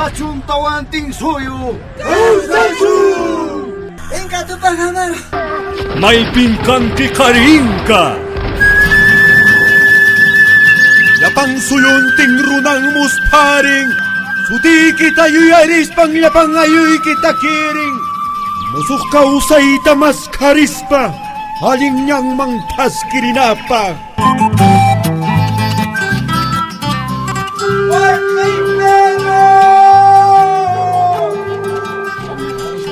Hachun tawanting suyo. Hachun! Inka Tupac Amaru. May pingkanti karingka. Yapang suyunting runang musparing. Suti kita yuyaris pang yapang ayoy kita kiring. Musuk kausay tamas karispa. Haling niyang mangtas kirinapa.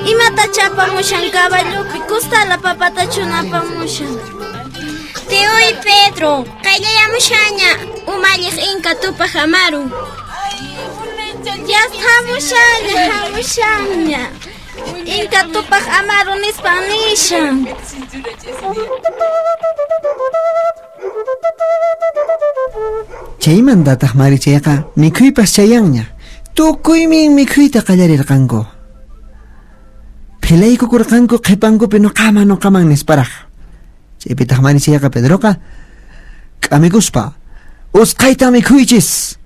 Imata chapamushan caballupi custala papata chunapamushan. Tioy Pedro, kayayamushaña umalliq Inka Tupac Amaru. Hamushaña Inka Tupac Amaru nispanishan. Chaymantataq Marichayqa mikhuypas chayanña. Tukuymi mikhuyta qallarirqanku. Philaykukurqanku qhipankupi nuqaman nisparaq. Chaypitaq Marichayqa Pedroqa k'amikuspa usqayta mikhuychis.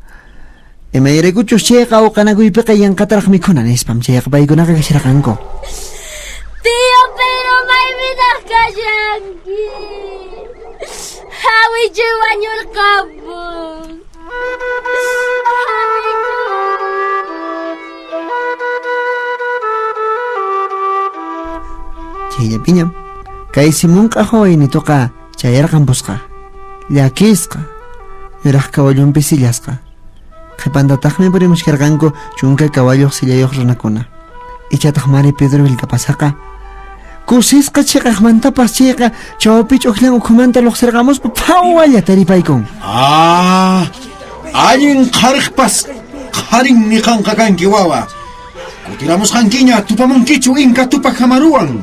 Imayraykuchus chayqa uqanakuypiqa yanqataraq mikhuna nispam chayqa paykunaqa kashirqanku. Tío Pedro mayminaq kallanki. Hawichuy wañurqamun. Chayllapiñam kay simunqa hawaynituqa chayarqanpusqa, llakisqa, yuraq kawallunpi sillasqa. Qhipantataqmi purimushkarqanku chunka kawalluq sillayuq runakuna. Ichataq Mari Pedro Vilcapasaqa kusisqa chiqaqmantapas chayqa chawpi ch'uqllan ukhumanta luqsirqamuspa phawalla taripaykun. Allin qhariqpas qarin niqanqa kanki wawa. Kutiramusqankiña tupamunkichu Inka Tupac Amaruwan.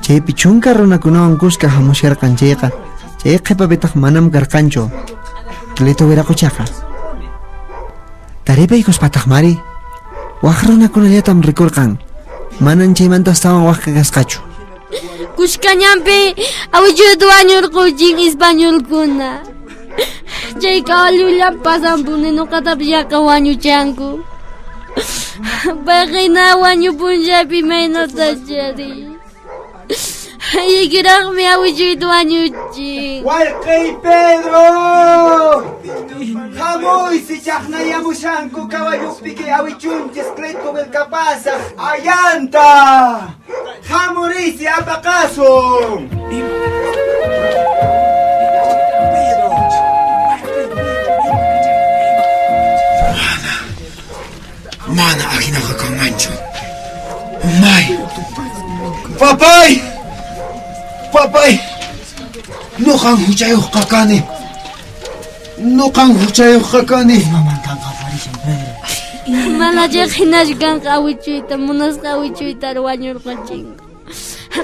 Chaypi chunka runakunawan kuska hamusharqan chayqa chay qhipapitaq manam karqanchu Cleto wiraquchaqa. Taripaykuspataq Mari waq runakunallatam rikurqan, manan chaymantastawan waqqa kasqachu. Kushkañampi awichuyta wañurquchin españolkuna. Chay kawallullan pasanpuni nuqatapi yaqa wañuchanku. Payqina wañupunllapi maynatachari. Ikiraqmi awichuyta wañuchin. Walqay Pedro! Hamuy si chaqnayamushanku kawallupi kay awichunchis Cleto Vilcapasaq ayanta! Hamurisi apaqasun! Mana aginaqa kanmanchu. May! Papay! Papay! Nuqan huchayuq qaqani. Mana hinashqanqa awichuyta munasqa awichuyta wañurqachinqa.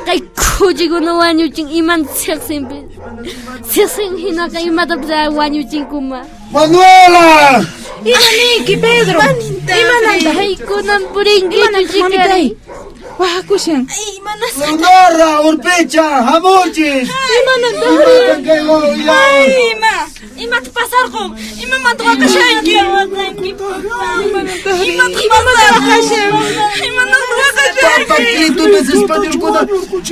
Kay kuchikuna wañuchin imanta siqsinpi. Siqsin hinaqa imatapis wañuchinkuma. Manuela! Imaniki Pedro. Imananta haykunan purinkichu chikari. Wahakushan. Leonora, Urpecha, hamuchis! Imata pasarqo. Imamanta waqashanki. Paquitutas españolkuna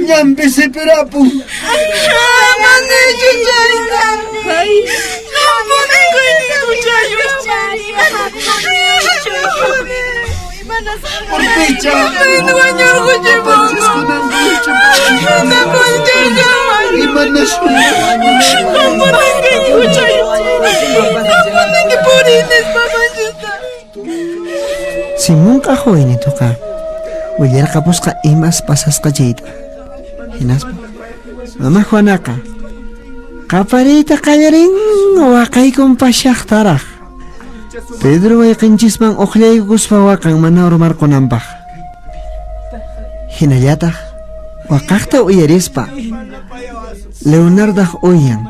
ñampi sipirapu. Urpecha! Simunqa hawaynituqa willarqapusqa imas pasasqa chayta. Hinaspa Mama Juanaqa qapariyta qallarin waqaykun pashaqtaraq. Pedro wayqinchisman uqllaykuspa waqan mana urmarqunanpaq. Hinallataq waqaqta uyarispa Leonardo uyan,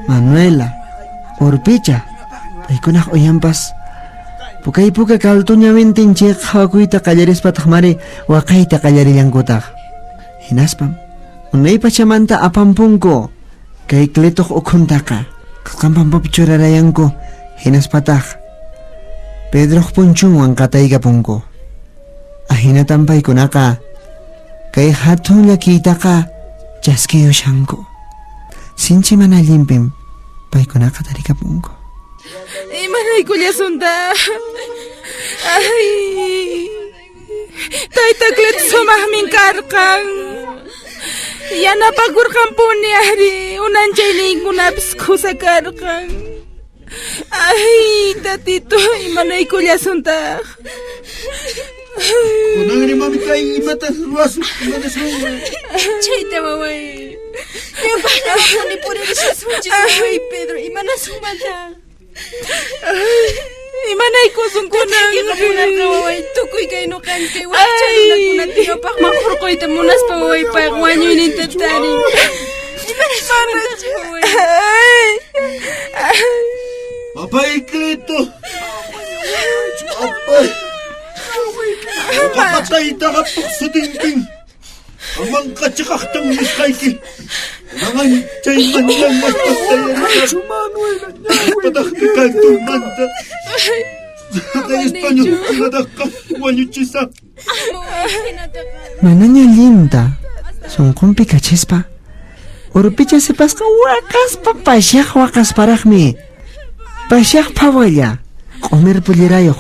Manuela, Urpicha paykunaq uyanpas pukay puka kaltuñamintin chay qhawakuyta qallarispataq Mari waqayta qallarillankutaj. Hinaspam unay pachamanta apampunku kay Cletoq ukhuntaqa qanpampupi churarayanku. Hinaspataq Pedro punchunwan qatayqa punku. Ahinatan paykunaqa kay hatun llakiytaqa chaskiyushanku. Sinchi mana allinpim paykunaqa tarikapunku. Imanaykullasunta. Ay. Taytaklit sumahmin karqan. Yanapakurqanpuni ari unanchayninkunapis khusakarqan. Ay, tatito, imanaykullasunta. Kunangri mamita imatas ruasu, imatas ruasu. Chayta waway. Yumpaqni puririsas muchis waway, Pedro, imanasumanta. Imanaykusun kunan. Ikamunarka waway, tukuy kay nuqankay. Wachayunakunat tiyopaq maqurquyta munaspa waway paq wañuyninta tarin. Imanasumanta waway. Apay, Cleto! Apay! Kapatay takapok sa dingding! Ang mangkatsakaktang miskayki! Nanganchay man lang at pagtayan ka! Patakti ka tumanda! Sa Espanyol, pinadak ka! Wanyuchisa! Mananya linda, sungkumpi kachispa. Urpicha sepas ka wakas papasyak wakas parakmi. Pasyak pawaya, komer pulirayo.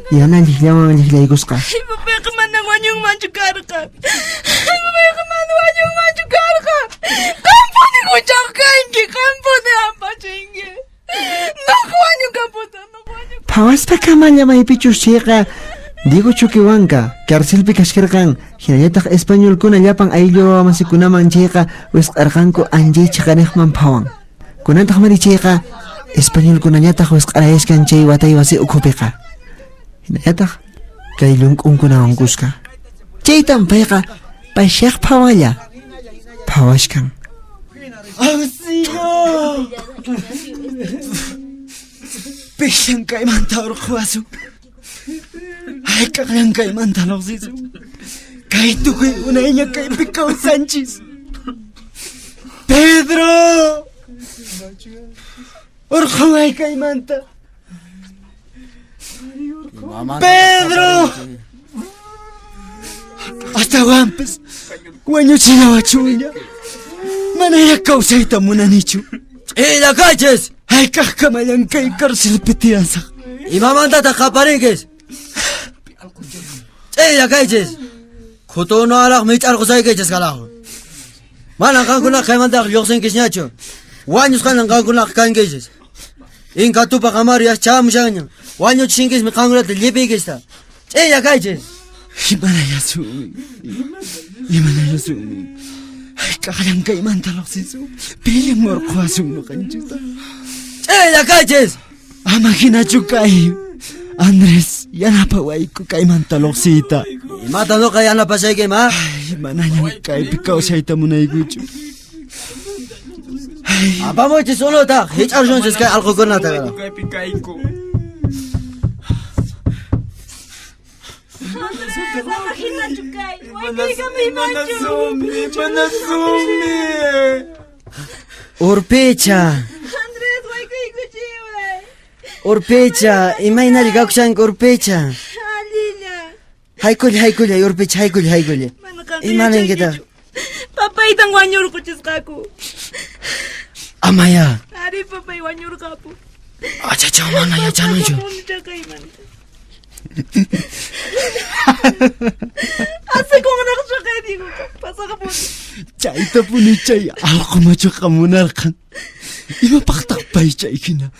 Yan ang lihlaywang ka. Ay, papay ka man ng wanyong manchukar ka. Ay, papay ka man ng wanyong manchukar ka. Kampo ni kuchak kaingi, kampo ni ampachingi. Nakuha niyo kamputa, nakuha niyo. Pawas pa kamanya may pichus siya Digo chukiwanka, karsil pikaskir kang, hinayatak Espanyol ko na yapang aylo masikunaman siya wes arkan ko anjay chakanek man pawang. Kunantak mani siya Espanyol ko na yatak wes arayas kan chay watay wasi ukupi ka. Hinayatak, kay lungkong ko na angkus ka. Chay tampay ka, pasyak pawaya. Pawas kang. Auxilio! Pisang kay mantawar kwaso. Ay kaklang kay mantalok sisu. Kay tukoy unay niya kay Pikaw Sanchez. Pedro! Urkaway kay manta. Pedro! Hasta wampes. Wanyo sinawachunya. Manayak kausay tamunan nicho. La caches! Ay kakamalang kay karsil pitiasak. Imamanta ta kaparinges. La caches! Kuto no alak mich arkusay caches kalaho. Mana kankuna kaimanta yoksen kisnyacho. Wanyus kanan kankuna kan caches. In katupa kamarias chamushanya. Wanyo chingis mi kankuna te lipi kesta. La caches! Imanayasumi. Ay kakalang kay mantalok sisu. Piling morkwasong no kanjuta. La caches! Ama kinachukay. Andres, yanapaway ko kay mantalok sita. Mata no kaya na pasay kay ma. Ay, mananyang kay Pikaw sayta mo na igucho. Apa mo iti solo ta? Hich arjon sis kay alkogor na ta. Urpecha. Andres, why kay kuchiwe? Urpecha, imaynari gakushan urpecha. Halila. Haykuli, urpecha, haykuli. Imanen kita. Papay tang wanyor ko chis kaku. Amaya. Ari papay wanyor kapu. Acha mana ya chanujo. Asa kung nakasakay di ko. Pasa ka po. Chayta po ni Chay. Ako macho kamunarkan. Imapaktakpay Chay kina.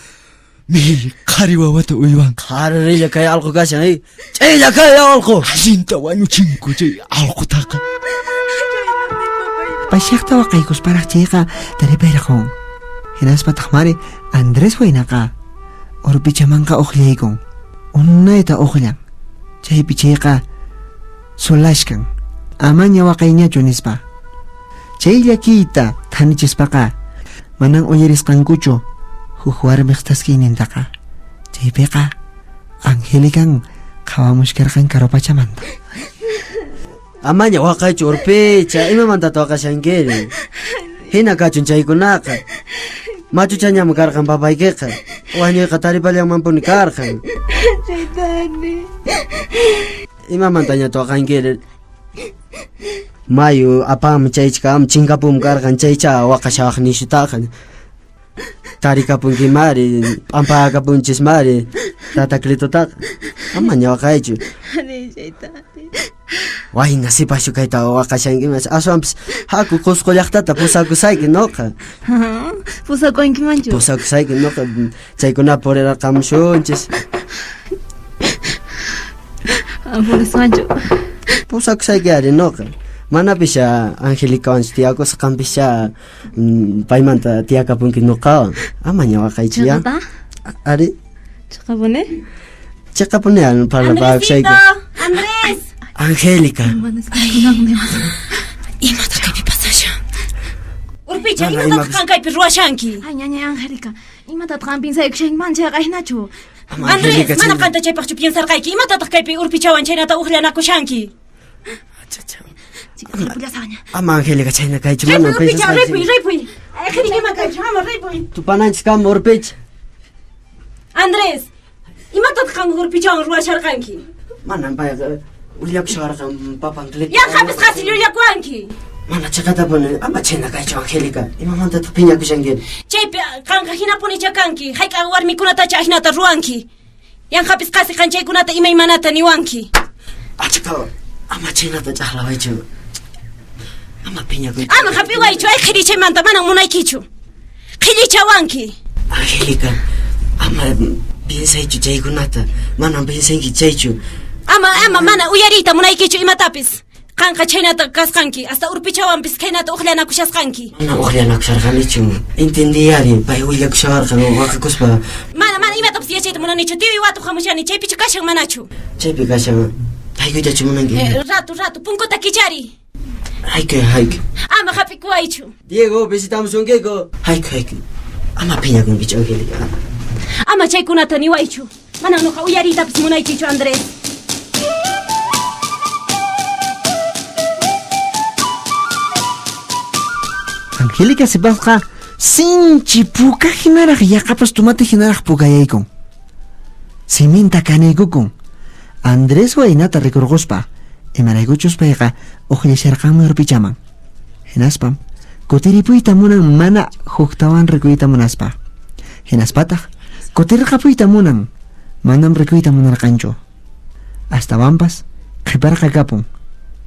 May kariwawa to uywan. Kararilla kay alko gasyan ay. Chay kay alko. Alintawan yung chingko Chay. Alko taka. Pasyak tawa kay kusparak chika, daripera kong. Hinas patakmari, Andres wayna ka. Urpicha man ka okhlay kong. Unay ta okhlang. Chay pichika, sulash kang. Amanya wakay niya chunis pa. Chay yakita, tanichis pa ka. Manang uyiris kang kucho. Huhuar mikstas kininta ka. Chay peka, anghelikang kawamushkar kang karopachamanta. Amanya wakay urpecha, imamanta to kasyan gere. Hina kachun chay kunaka. machuchañam karqan papaykiqa. Wañuyqa taripallanmanpuni karqan. Chaytani. Imamantaña tuaqankiri. Mayu apam chaychika am chinkapum karqan chaycha waqashawaq nishutaqa. Tarikapunki mari, pampakapunchis mari, tataklitutaqa. Amaña waqaychu. Ani chaytani. Wayna sipashu kayta waqashankimas. Aswanpis haku Qusqu llaqtata pusakusayki noqa. Pusakuankimanchu. Pusakusayki noqa. Chaykuna purirarqamushunchis. Purismanchu. Pusakusayki ari noqa. Manapisha Angelicawanchis tiyakusqanpisha paymanta tiyakapunki nuqawan. Amaña waqaychu ya. Chaqata? Ari, Chaqapune? chaqapuni al parlapaqshayki. Andrés. Angélica. Imata kaypi pasasha. Urpicha, Mana, imata imapas- kan kaypi ruwashanki. Ay, ñaña Angélica. Imata taqan pinsaykushankiman chay qaynachu. Ama Andrés, Angélica mana chay- kanta chaypaqchu piensarqayki. Imatataq kaypi urpichawan chaynata uqllanakushanki. Ama Angélica chayna kaychu Ripuy, mana urpicha, pensas ripuy, ripuy. Qhilima kaychu, ama ripuy. tupananchis urpich. Andrés, imatataq kan urpichawan ruwasharqanki. Mana payqa ullakushawarqan papanklik. Yanqapis qasi llullakuanki. Mana chaqata puni ama chayna kaychu Angélica. Imamantata phiñakushankiri. Chaypi kanqa hinapunicha kanki. Hayk'a warmikunatacha ahinata ruwanki. Yanqapis qasi qanchaykunata imaymanata niwanki. Achka ama chaynata chaqlawaychu. Ama phiñakuychu. Ama hapiwaychu, ay qhillichaymanta manan munaykichu. Qhillichawanki. Angélica, ama piensaychu chaykunata. Mana piensanki chaychu. Ama mana uyariyta munaykichu imatapis. Kanqa chaynata kasqanki. Hasta urpichawanpis kaynata uqllanakushasqanki. Mana uqllanakusharqanichu. Entendiyari, pay ullakushawarqan waqakuspa. Mana imatapis yachayta munanichu. Tiwi watu hamushani. Chaypichu kashan manachu. Chaypi kashan haykuytachu munanki. Rato, punkuta kichari. Hayku. Ama hapikuwaychu. Diego, visitamos un gecko. Hayku. Ama phiñakunkichu Angélica. Ama chaykunata niwaychu. Manan nuqa uyariytapis munaykichu Andrés. Angélica sipasqa sinchi puka hinaraq yaqapas tumata hinaraq pukayaykun. Siminta kanaykukun. Andrés waynata rikurquspa imaraykuchus payqa uqllasharqanmi urpichaman. Hinaspam kutiripuyta munan mana huktawan rikuyta munaspa. Hinaspataq kutirqapuyta munan manam rikuyta munarqanchu. Astawan qhiparqa kapun.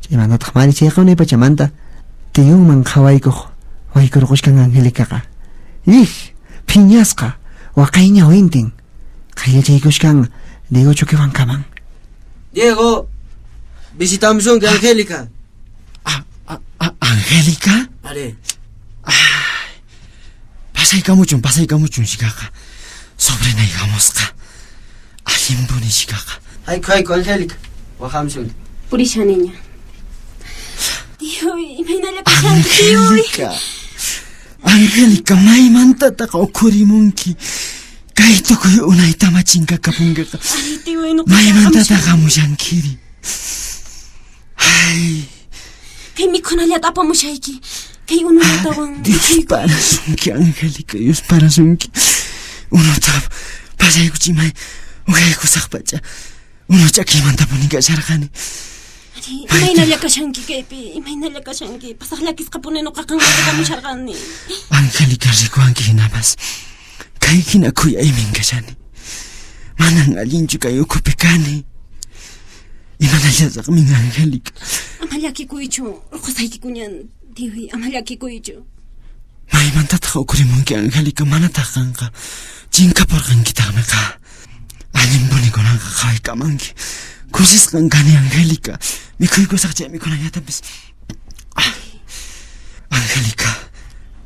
Chaymantataq mari chayqa unay pachamanta tiyunman qhawaykuq waykurqushkan Angélicaqa. Phiñasqa waqayña wintin. Qayllachaykushkan Diego Chuquiwankaman. Diego, visitamos un Angélica. Angélica? Are, pasaykamuchun shikaqa. Sobrenaykamusqa. Allimpuni shikaqa. hayku Angélica. Waqamos un. Purisha niña. Tiyoy, imaynalla kashanki, tiyoy. Angélica, maymantataqa ukurimunki. Kay tukuy unayta machinkapunkiqa. Ay, tiyoy, nuqa Maymantataqa hamushankiri. Ay, kay mikhunallata apamushayki. Kay ununatawan. Dios parasunki, Angélica, Dios parasunki. Unuta pasaykuchimay ukaykusaqpacha. Uno ch'akimantapuni kasharqani. Imaynalla kashanki kaypi, imaynalla kashanki. Pasaqlakisqa puni nuqaqa kamusharqani. Angélica, rikuwanki hinapas. Kay hina kuyaymin kashani. Manan allinchu kay ukupi kani. Imanallasaqmin Angélica. Ama llakikuychu, ruqsaykikuñan, tiyoy, ama llakikuychu. Maymantataq ukurimunki Angélica, manataq kanqa. Chinkapurqankitaqmiqa. Allinpunikunanqa qhawaykamanki. Kusisqan kani Angélica. Mikhuykusaq chay mikhunallatapis. Angélica,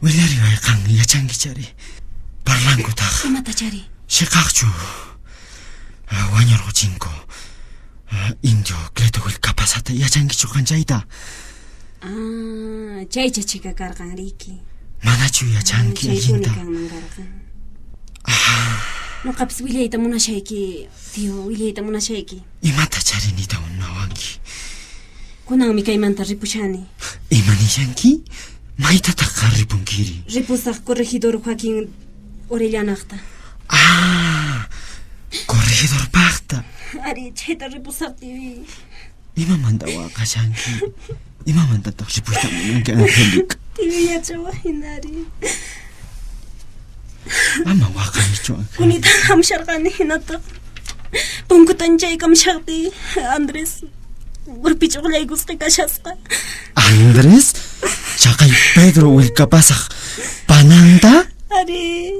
willariwayqan yachankichari. Parlankutaq. Imatachari. Shiqaqchu. Wañurquchinku. Indio Cleto Willkapasata yachankichu qanchayta. Chaycha chika karqan riki. Manachu yachanki Chaykuni allinta. kanman karqan. Nuqapis willayta munashayki, tiyo, willayta munashayki. Imata charinita unawanki. Kunanmi kaymanta ripushani. Imanishanki? Maytataq ripunkiri. Ripusaq corregidor Joaquín Orellanaqta. Corregidor paqta. Ari, chayta ripusaqtiwi. Imamanta waqashanki. Imamantataq ripushtamunanki Angélica. Tiwi yachawa hinari. Ama waqaychu Angélica. Kunitan hamsharqani hinata. Punkutan chaykamshaqti Andrés. Urpich'uqllaykusqa kashasqa. Andrés, chaqay Pedro willkapasaq pananta? Ari.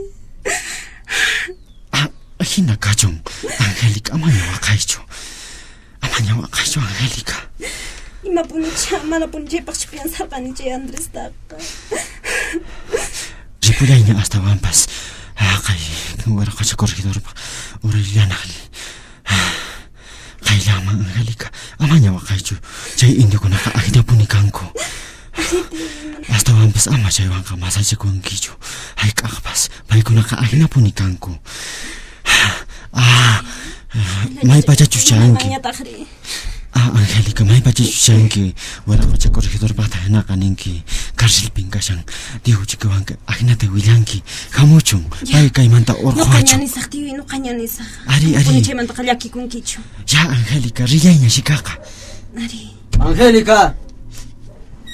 Hina kachun, Angélica, amaña waqaychu. Amaña waqaychu, Angélica. Mana punchaypaqchu piyansarqani chay Andrés taqa. Ripullayña hasta wampas. Kay waraqacha corregidorpa urillanaqli. Qayllaman, Angélica, amaña waqaychu. Chay indiokunaqa ahinapuni kanku. Hasta wampas ama chaywanqa masachikunkichu. Hayk'aqpas paykunaqa ahinapuni kanku. Maypacha chuchanki. Angélica, maypacha chuchanki. Waraqacha corregidorpaqta hinaqa ninki cárcelpin kashan. Dihuchikuwanqa ahinata willanki. Hamuchun, pay kaymanta urquwachu. Nuqañanisaq tiwi, nuqañanisaq. Ari. Chaymanta llakikunkichu. Ya, Angélica, riyayña shikaqa. Ari. Angélica.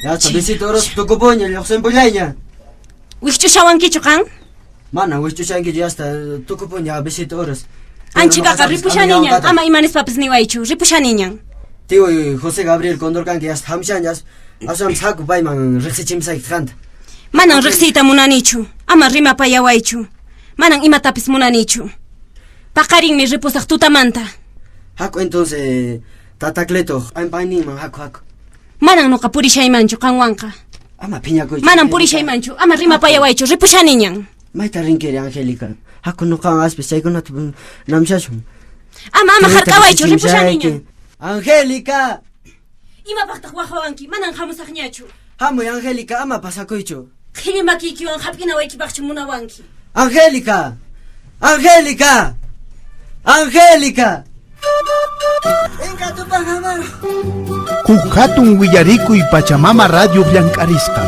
Yasta besito oros tukupuña lluqsinpullayña. Wikchushawankichu kan? Mana wischushanki yasta tukupuña besito oros. Anchikaqa ripushaniñan, ama imanispapas niwaychu, ripushaniñan. Tío José Gabriel Condorcanki yasta hamshañas. Asam saku payman riqsichimsayki kanta. Manan riqsiyta munanichu, ama rimapayawaychu. Manan imatapis munanichu. Paqarinmi ripusaq tutamanta. Haku entonces Tatacleto, ampayninman haku. Manan nuqa purishaymanchu kanwanqa. Ama piñakuychu. Manan purishaymanchu, ama rimapayawaychu, ripushaniñan. Mayta rinkeri Angélica. Haku nuqan aspis chaykunata namshashun. Ama harkawaychu, ripushaniñan. Angélica. Imapaqtaq waqhawanki, manan hamusaqñachu. Hamuy Angélica, ama pasakuychu. Qhillimakikiwan hap'inawaykipaqchu munawanki. Angélica. Angélica. Angélica. Huk hatun willarikuy Pachamama Radio Llank'arisqa.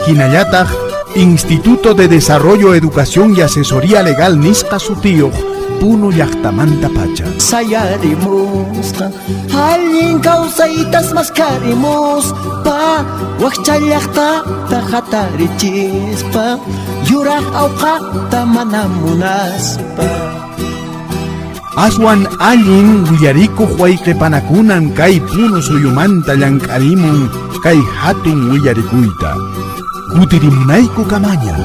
Hinallataq Instituto de Desarrollo, Educación y Asesoría Legal nisqa sutiyuq Puno llaqtamanta pacha. Sayarimusqa allin kawsaytas maskharimuspa wakcha llaqtata hatarichispa yuraq awqaqta mana munaspa. Aswan allin willarikuq wayqipanakunan kay Puno suyumanta llank'arimun kay hatun willarikuyta. Kutirimunayku kamaña.